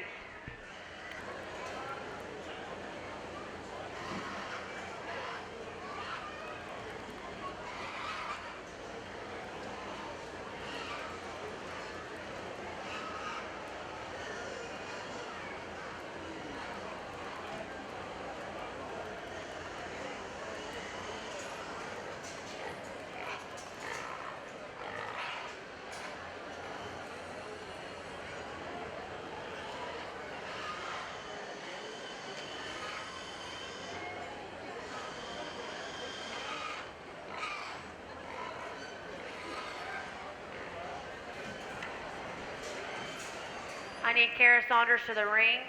I need Kara Saunders to the ring.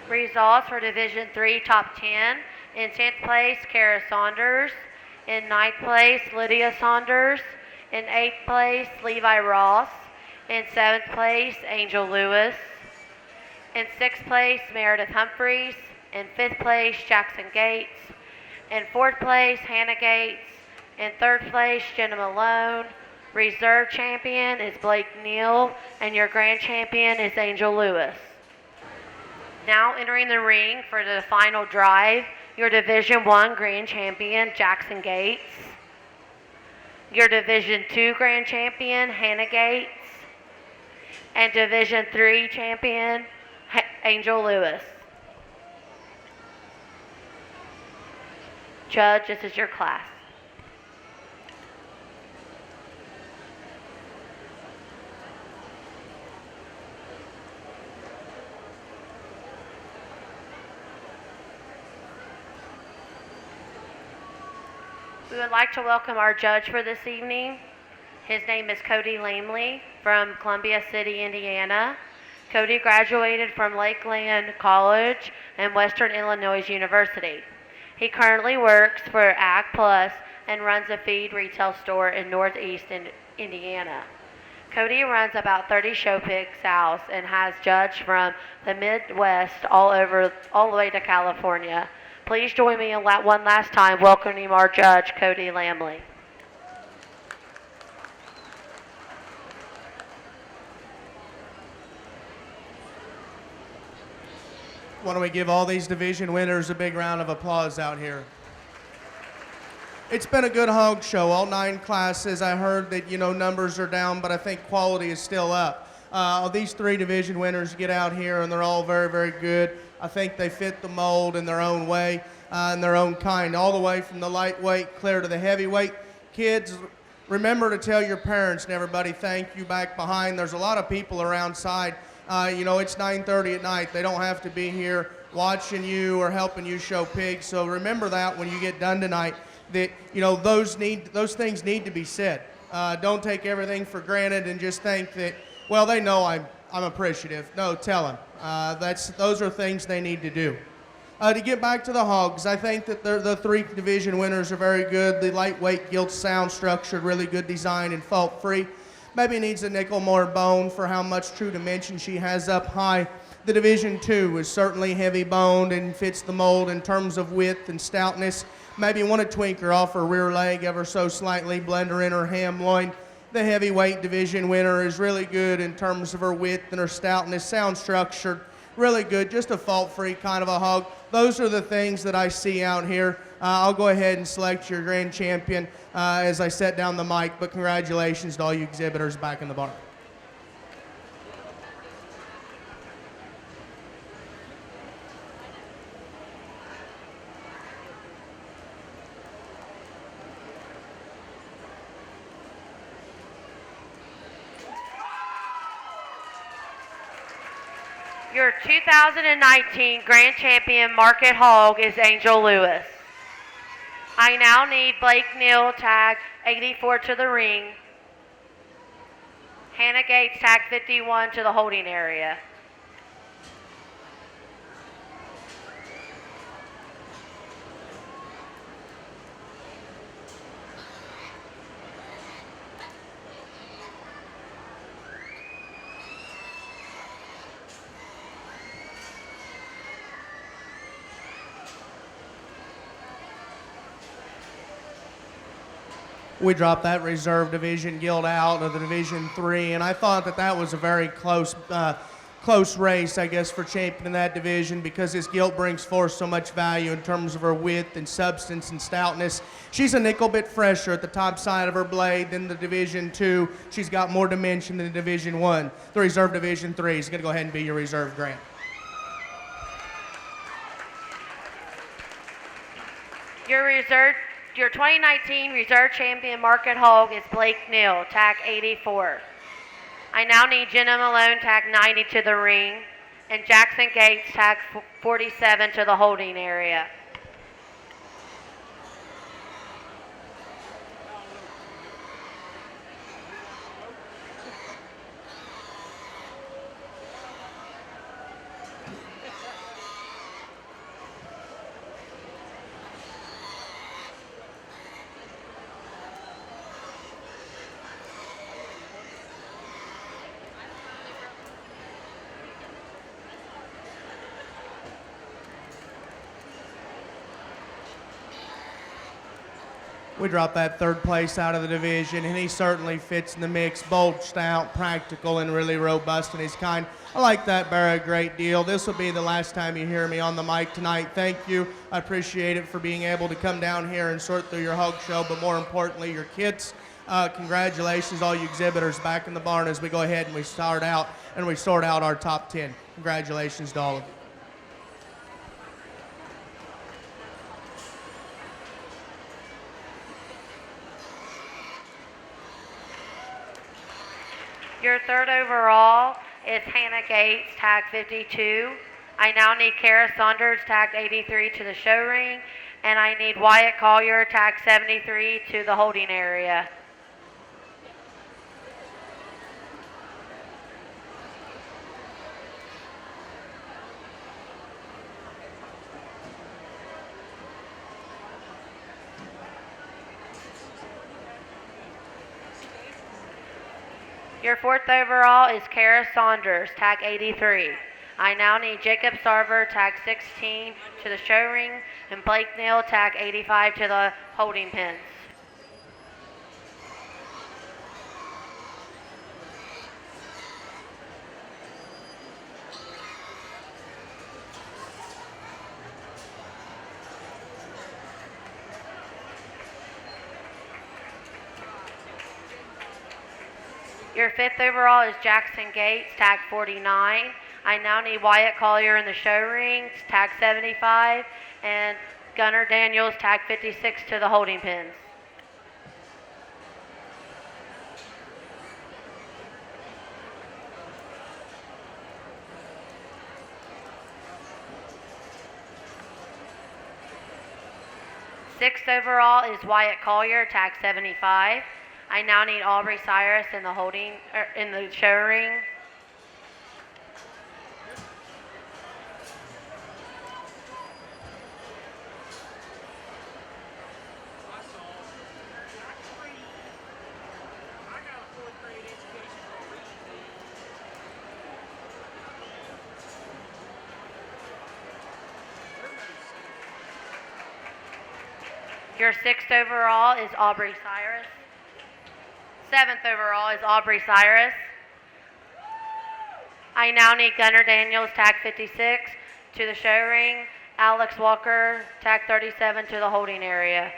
Results for Division 3 Top 10. In 10th place, Kara Saunders. In 9th place, Lydia Saunders. In 8th place, Levi Ross. In 7th place, Angel Lewis. In 6th place, Meredith Humphreys. In 5th place, Jackson Gates. In 4th place, Hannah Gates. In 3rd place, Jenna Malone. Reserve champion is Blake Neal, and your grand champion is Angel Lewis. Now entering the ring for the final drive, your Division 1 grand champion, Jackson Gates. Your Division 2 grand champion, Hannah Gates. And Division 3 champion, Angel Lewis. Judge, this is your class. We would like to welcome our judge for this evening. His name is Cody Lamley from Columbia City, Indiana. Cody graduated from Lakeland College and Western Illinois University. He currently works for Ag Plus and runs a feed retail store in Northeast Indiana. Cody runs about 30 show pig sows and has judged from the Midwest all the way to California. Please join me in one last time welcoming our judge, Cody Lamley. Why don't we give all these division winners a big round of applause out here? It's been a good hog show, all 9 classes. I heard that, numbers are down, but I think quality is still up. These 3 division winners get out here, and they're all very, very good. I think they fit the mold in their own way, in their own kind, all the way from the lightweight clear to the heavyweight. Kids, remember to tell your parents and everybody thank you back behind. There's a lot of people around side. It's 9:30 at night. They don't have to be here watching you or helping you show pigs. So remember that when you get done tonight. that, you know, those things need to be said. Don't take everything for granted and just think that, well, they know I'm appreciative. No, tell them. Those are things they need to do. To get back to the hogs, I think that the 3 division winners are very good. The lightweight, gilt, sound structured, really good design and fault free. Maybe needs a nickel more bone for how much true dimension she has up high. The Division 2 is certainly heavy boned and fits the mold in terms of width and stoutness. Maybe want to tweak her off her rear leg ever so slightly, blend her in her ham loin. The heavyweight division winner is really good in terms of her width and her stoutness, sound structured, really good, just a fault-free kind of a hog. Those are the things that I see out here. I'll go ahead and select your grand champion as I set down the mic, but congratulations to all you exhibitors back in the barn. Your 2019 Grand Champion Market Hog is Angel Lewis. I now need Blake Neal, tag 84 to the ring. Hannah Gates, tag 51 to the holding area. We dropped that reserve division gilt out of the Division 3, and I thought that was a very close race, I guess, for champion in that division because his gilt brings forth so much value in terms of her width and substance and stoutness. She's a nickel bit fresher at the top side of her blade than the Division 2. She's got more dimension than the Division 1. The reserve Division 3 is going to go ahead and be your reserve grant. Your 2019 Reserve Champion Market Hog is Blake Neal, tag 84. I now need Jenna Malone, tag 90 to the ring, and Jackson Gates, tag 47 to the holding area. We dropped that 3rd place out of the division, and he certainly fits in the mix, bold, stout, practical, and really robust in his kind. I like that bear a great deal. This will be the last time you hear me on the mic tonight. Thank you. I appreciate it for being able to come down here and sort through your hog show, but more importantly, your kids. Congratulations, all you exhibitors back in the barn as we go ahead and we sort out our top 10. Congratulations to all of you. Your 3rd overall is Hannah Gates, tag 52. I now need Kara Saunders, tag 83 to the show ring, and I need Wyatt Collier, tag 73 to the holding area. Your 4th overall is Kara Saunders, tag 83. I now need Jacob Sarver, tag 16 to the show ring, and Blake Neal, tag 85 to the holding pins. Your 5th overall is Jackson Gates, tag 49. I now need Wyatt Collier in the show ring, tag 75, and Gunnar Daniels, tag 56 to the holding pins. Sixth 6th overall is Wyatt Collier, tag 75. I now need Aubrey Cyrus in the in the show ring. Your 6th overall is Aubrey Cyrus. 7th overall is Aubrey Cyrus. I now need Gunnar Daniels, tag 56, to the show ring. Alex Walker, tag 37, to the holding area.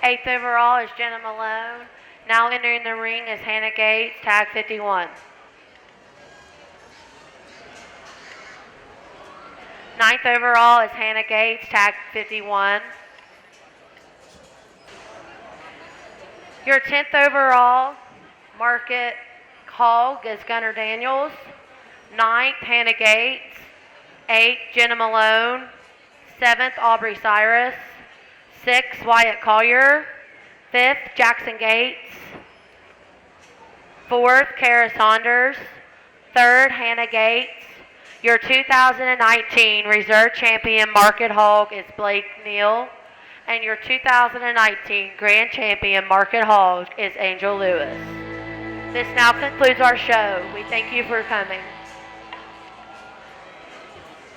Eighth overall is Jenna Malone. Now entering the ring is Hannah Gates, tag 51. 9th overall is Hannah Gates, tag 51. Your 10th overall Market Hog is Gunnar Daniels. 9th, Hannah Gates. 8th, Jenna Malone. 7th, Aubrey Cyrus. 6th, Wyatt Collier. 5th, Jackson Gates. 4th, Kara Saunders. 3rd, Hannah Gates. Your 2019 Reserve Champion Market Hog is Blake Neal. And your 2019 Grand Champion Market Hog is Angel Lewis. This now concludes our show. We thank you for coming.